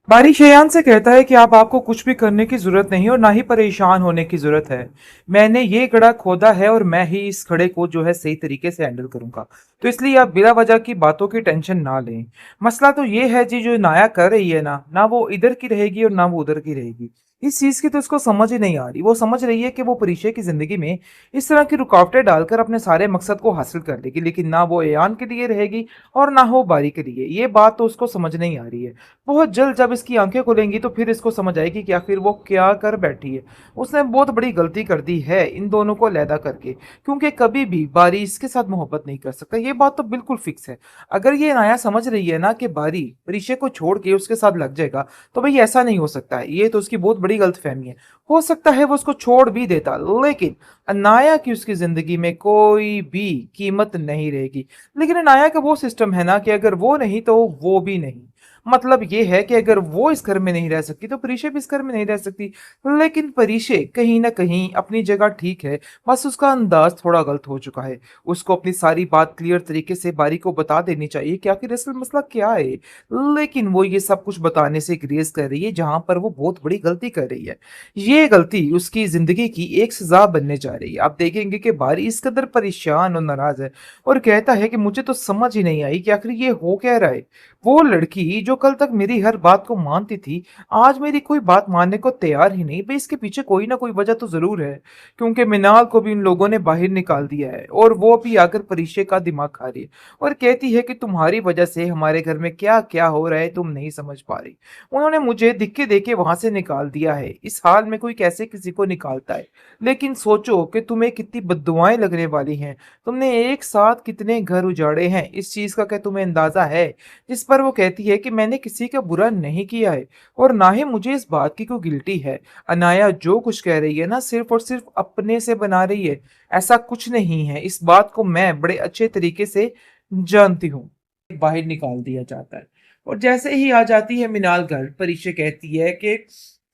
बारी शयान से कहता है कि आप आपको कुछ भी करने की जरूरत नहीं और ना ही परेशान होने की जरूरत है। मैंने ये गड्ढा खोदा है और मैं ही इस खड़े को जो है सही तरीके से हैंडल करूंगा। तो इसलिए आप बिना वजह की बातों की टेंशन ना लें। मसला तो ये है जी, जो नाया कर रही है ना ना वो इधर की रहेगी और ना वो उधर की रहेगी। इस चीज की तो उसको समझ ही नहीं आ रही। वो समझ रही है कि वो परिचय की जिंदगी में इस तरह की रुकावटें डालकर अपने सारे मकसद को हासिल कर लेगी, लेकिन ना वो एयान के लिए रहेगी और ना हो बारी के लिए। ये बात तो उसको समझ नहीं आ रही है। बहुत जल्द जब इसकी आंखें खुलेंगी तो फिर इसको समझ आएगी कि आखिर वो क्या कर बैठी है। उसने बहुत बड़ी गलती कर दी है इन दोनों को अलहदा करके, क्योंकि कभी भी बारी इसके साथ मोहब्बत नहीं कर सकता। ये बात तो बिल्कुल फिक्स है। अगर ये नाया समझ रही है ना कि बारी परिचय को छोड़ के उसके साथ लग जाएगा, तो भाई ऐसा नहीं हो सकता है। ये तो उसकी बहुत बड़ी गलतफहमी है। हो सकता है वो उसको छोड़ भी देता, लेकिन अनाया की उसकी जिंदगी में कोई भी कीमत नहीं रहेगी। लेकिन अनाया का वो सिस्टम है ना कि अगर वो नहीं तो वो भी नहीं। मतलब ये है कि अगर वो इस घर में नहीं रह सकती तो परिशे भी इस घर में नहीं रह सकती। लेकिन परिशे कहीं ना कहीं अपनी जगह ठीक है। बस उसका अंदाज थोड़ा गलत हो चुका है। उसको अपनी सारी बात क्लियर तरीके से बारी को बता देनी चाहिए कि आखिर असल मसला क्या है। लेकिन वो ये सब कुछ बताने से ग्रेज कर रही है जहां पर वो बहुत बड़ी गलती कर रही है। ये गलती उसकी जिंदगी की एक सजा बनने जा रही है। आप देखेंगे कि बारी इस कदर परेशान और नाराज है और कहता है कि मुझे तो समझ ही नहीं आई कि आखिर ये हो क्या रहा है। वो लड़की जो कल तक मेरी हर बात को मानती थी, आज मेरी कोई बात मानने को तैयार ही नहीं। भाई इसके पीछे कोई ना कोई वजह तो जरूर है, क्योंकि मिनाल को भी इन लोगों ने बाहर निकाल दिया है और वो भी आकर परिचय का दिमाग खा रही है और कहती है कि तुम्हारी वजह से हमारे घर में क्या क्या हो रहा है तुम नहीं समझ पा रही। उन्होंने मुझे दिक्के देके वहां से निकाल दिया है। इस हाल में कोई कैसे किसी को निकालता है। लेकिन सोचो कि तुम्हें कितनी बद्दुआएं लगने वाली हैं। तुमने एक साथ कितने घर उजाड़े हैं, इस चीज का क्या तुम्हें अंदाजा है। जिस पर वो कहती है कि मैंने किसी का बुरा नहीं किया है और ना ही मुझे इस बात की कोई गिल्टी है। अनाया जो कुछ कह रही है ना सिर्फ और सिर्फ अपने से बना रही है। ऐसा कुछ नहीं है। इस बात को मैं बड़े अच्छे तरीके से जानती हूँ। बाहर निकाल दिया जाता है और जैसे ही आ जाती है मिनाल घर, परिचय कहती है कि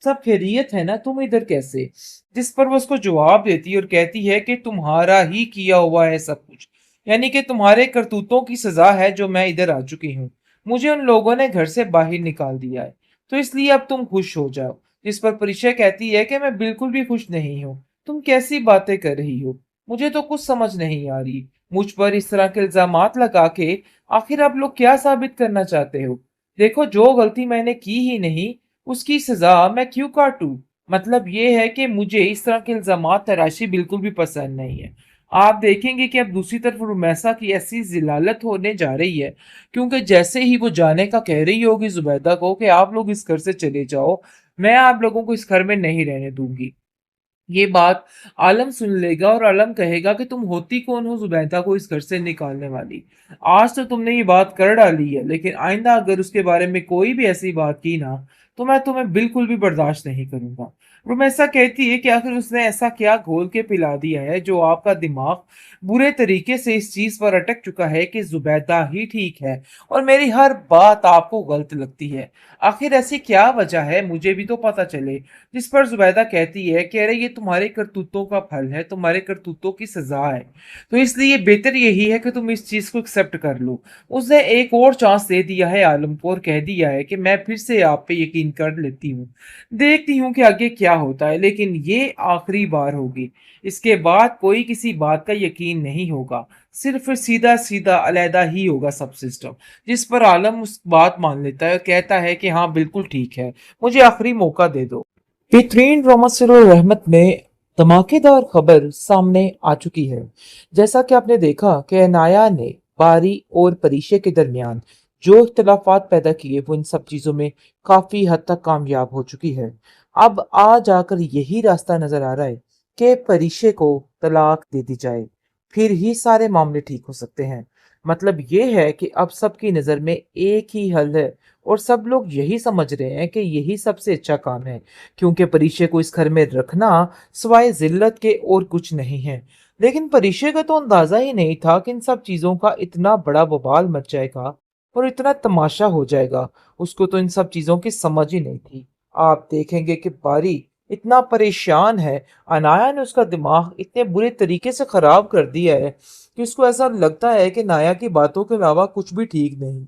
सब खैरियत है ना, तुम इधर कैसे। जिस पर वो उसको जवाब देती है और कहती है कि तुम्हारा ही किया हुआ है सब कुछ, यानी कि तुम्हारे करतूतों की सजा है जो मैं इधर आ चुकी हूँ। मुझे उन लोगों ने घर से बाहर निकाल दिया है, तो इसलिए अब तुम खुश हो जाओ। जिस पर परिचय कहती है कि मैं बिल्कुल भी खुश नहीं हूँ। तुम कैसी बातें कर रही हो, मुझे तो कुछ समझ नहीं आ रही। मुझ पर इस तरह के इल्जामात लगा के आखिर आप लोग क्या साबित करना चाहते हो। देखो, जो गलती मैंने की ही नहीं उसकी सजा मैं क्यों काटूं। मतलब ये है कि मुझे इस तरह के इल्जामात तराशी बिल्कुल भी पसंद नहीं है। आप देखेंगे कि अब दूसरी तरफ रुमैसा की ऐसी जिलालत होने जा रही है, क्योंकि जैसे ही वो जाने का कह रही होगी जुबैदा को कि आप लोग इस घर से चले जाओ, मैं आप लोगों को इस घर में नहीं रहने दूंगी। ये बात आलम सुन लेगा और आलम कहेगा कि तुम होती कौन हो जुबैदा को इस घर से निकालने वाली। आज तो तुमने ये बात कर डाली है, लेकिन आइंदा अगर उसके बारे में कोई भी ऐसी बात की ना, तो मैं तुम्हें बिल्कुल भी बर्दाश्त नहीं करूंगा। रुमैसा कहती है कि आखिर उसने ऐसा क्या घोल के पिला दिया है जो आपका दिमाग बुरे तरीके से इस चीज पर अटक चुका है कि जुबैदा ही ठीक है और मेरी हर बात आपको गलत लगती है। आखिर ऐसी क्या वजह है, मुझे भी तो पता चले। जिस पर जुबैदा कहती है कि अरे ये तुम्हारे करतूतों का फल है, तुम्हारे करतूतों की सजा है, तो इसलिए बेहतर यही है कि तुम इस चीज को एक्सेप्ट कर लो। उसने एक और चांस दे दिया है आलम को और कह दिया है कि मैं फिर से आप पे यकीन कर लेती हूँ, देखती हूँ कि आगे क्या होता है, लेकिन ये आखिरी बार होगी। इसके बाद कोई किसी बात का यकीन नहीं होगा, सिर्फ सीधा सीधा अलहदा ही होगा सब सिस्टम। जिस पर आलम उस बात मान लेता है और कहता है कि हाँ बिल्कुल ठीक है, मुझे आखिरी मौका दे दो। बेहतरीन रोमांसर और रहमत में धमाकेदार खबर सामने आ चुकी है। जैसा कि आपने देखा कि अनाया ने बारी और परीशे के दरमियान जो इख्तलाफात पैदा किए वो इन सब चीजों में काफी हद तक कामयाब हो चुकी है। अब आ जाकर यही रास्ता नजर आ रहा है कि परीशे को तलाक दे दी जाए, फिर ही सारे मामले ठीक हो सकते हैं। मतलब ये है कि अब सबकी नजर में एक ही हल है और सब लोग यही समझ रहे हैं कि यही सबसे अच्छा काम है, क्योंकि परिचय को इस घर में रखना सिवाय जिल्लत के और कुछ नहीं है। लेकिन परिचय का तो अंदाजा ही नहीं था कि इन सब चीजों का इतना बड़ा बवाल मच जाएगा और इतना तमाशा हो जाएगा। उसको तो इन सब चीजों की समझ ही नहीं थी। आप देखेंगे कि बारी इतना परेशान है। अनाया ने उसका दिमाग इतने बुरे तरीके से खराब कर दिया है कि उसको ऐसा लगता है कि नाया की बातों के अलावा कुछ भी ठीक नहीं।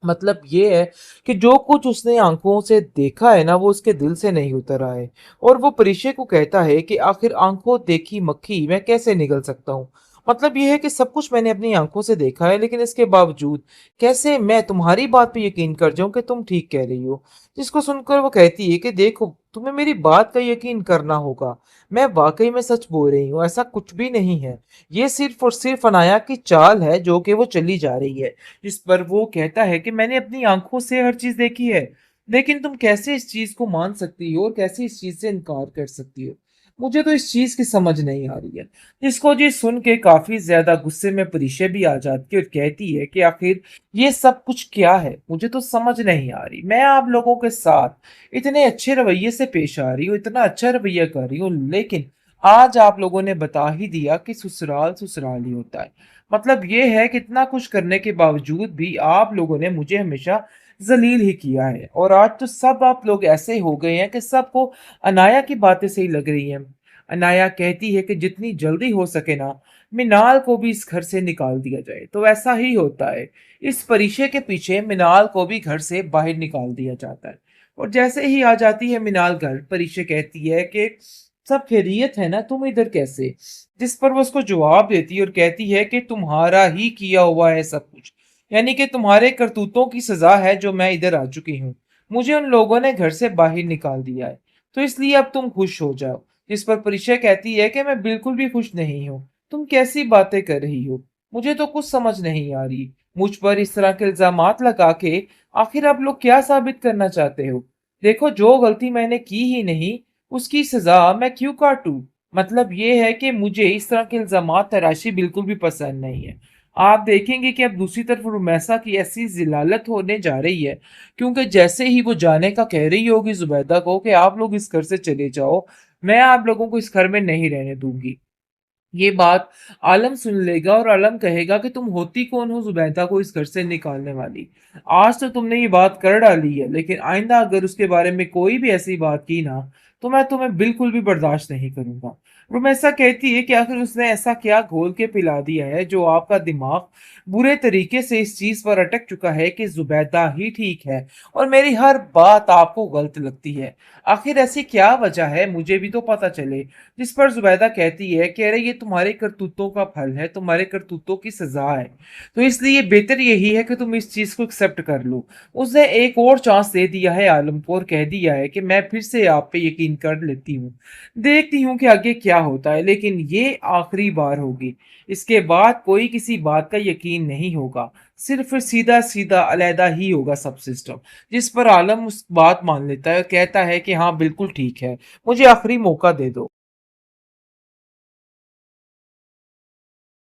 मतलब ये है कि जो कुछ उसने आंखों से देखा है ना वो उसके दिल से नहीं उतर रहा है। और वो परिचय को कहता है कि आखिर आंखों देखी मक्खी मैं कैसे निगल सकता हूँ। मतलब ये है कि सब कुछ मैंने अपनी आंखों से देखा है, लेकिन इसके बावजूद कैसे मैं तुम्हारी बात पे यकीन कर जाऊं कि तुम ठीक कह रही हो। जिसको सुनकर वो कहती है कि देखो तुम्हें मेरी बात का यकीन करना होगा, मैं वाकई में सच बोल रही हूँ, ऐसा कुछ भी नहीं है। ये सिर्फ और सिर्फ अनाया की चाल है जो कि वो चली जा रही है। जिस पर वो कहता है कि मैंने अपनी आंखों से हर चीज देखी है, लेकिन तुम कैसे इस चीज को मान सकती हो और कैसे इस चीज से इनकार कर सकती हो। मुझे तो इस चीज की समझ नहीं आ रही है। जिसको जी सुन के काफी ज्यादा गुस्से में परिशे भी आ जाती है और कहती है कि आखिर ये सब कुछ क्या है, मुझे तो समझ नहीं आ रही। मैं आप लोगों के साथ इतने अच्छे रवैये से पेश आ रही हूँ, इतना अच्छा रवैया कर रही हूँ, लेकिन आज आप लोगों ने बता ही दिया कि ससुराल ससुराल ही होता है। मतलब ये है कि इतना कुछ करने के बावजूद भी आप लोगों ने मुझे हमेशा जलील ही किया है, और आज तो सब आप लोग ऐसे हो गए हैं कि सबको अनाया की बातें सही लग रही हैं। अनाया कहती है कि जितनी जल्दी हो सके ना मिनाल को भी इस घर से निकाल दिया जाए, तो ऐसा ही होता है। इस परिचय के पीछे मिनाल को भी घर से बाहर निकाल दिया जाता है। और जैसे ही आ जाती है मिनाल घर, परिचय कहती है कि सब खैरियत है ना, तुम इधर कैसे। जिस पर वो उसको जवाब देती है और कहती है कि तुम्हारा ही किया हुआ है सब कुछ, यानी कि तुम्हारे करतूतों की सजा है जो मैं इधर आ चुकी हूँ। मुझे उन लोगों ने घर से बाहर निकाल दिया है, तो इसलिए अब तुम खुश हो जाओ। जिस पर परिचय कहती है कि मैं बिल्कुल भी खुश नहीं हूँ, तुम कैसी बातें कर रही हो, मुझे तो कुछ समझ नहीं आ रही। मुझ पर इस तरह के इल्जामात लगा के आखिर आप लोग क्या साबित करना चाहते हो। देखो जो गलती मैंने की ही नहीं उसकी सजा मैं क्यों काटूं। मतलब ये है कि मुझे इस तरह के इल्जामात तराशी बिल्कुल भी पसंद नहीं है। आप देखेंगे कि अब दूसरी तरफ रुमैसा की ऐसी जिलालत होने जा रही है, क्योंकि जैसे ही वो जाने का कह रही होगी जुबैदा को कि आप लोग इस घर से चले जाओ, मैं आप लोगों को इस घर में नहीं रहने दूंगी। ये बात आलम सुन लेगा और आलम कहेगा कि तुम होती कौन हो जुबैदा को इस घर से निकालने वाली। आज तो तुमने ये बात कर डाली है, लेकिन आइंदा अगर उसके बारे में कोई भी ऐसी बात की ना, तो मैं तुम्हें बिल्कुल भी बर्दाश्त नहीं करूंगा। रुमैसा कहती है कि आखिर उसने ऐसा क्या घोल के पिला दिया है जो आपका दिमाग बुरे तरीके से इस चीज पर अटक चुका है कि जुबैदा ही ठीक है और मेरी हर बात आपको गलत लगती है। आखिर ऐसी क्या वजह है, मुझे भी तो पता चले। जिस पर जुबैदा कहती है कि अरे ये तुम्हारे करतूतों का फल है, तुम्हारे करतूतों की सजा है, तो इसलिए बेहतर यही है कि तुम इस चीज को एक्सेप्ट कर लो। उसने एक और चांस दे दिया है आलम को और कह दिया है कि मैं फिर से आप पे यकीन कर लेती हूँ, देखती हूँ कि आगे क्या होता है, लेकिन ये आखिरी बार होगी। इसके बाद कोई किसी बात का यकीन नहीं होगा, सिर्फ सीधा सीधा अलहदा ही होगा सब सिस्टम। जिस पर आलम उस बात मान लेता है और कहता है कि हाँ बिल्कुल ठीक है, मुझे आखिरी मौका दे दो।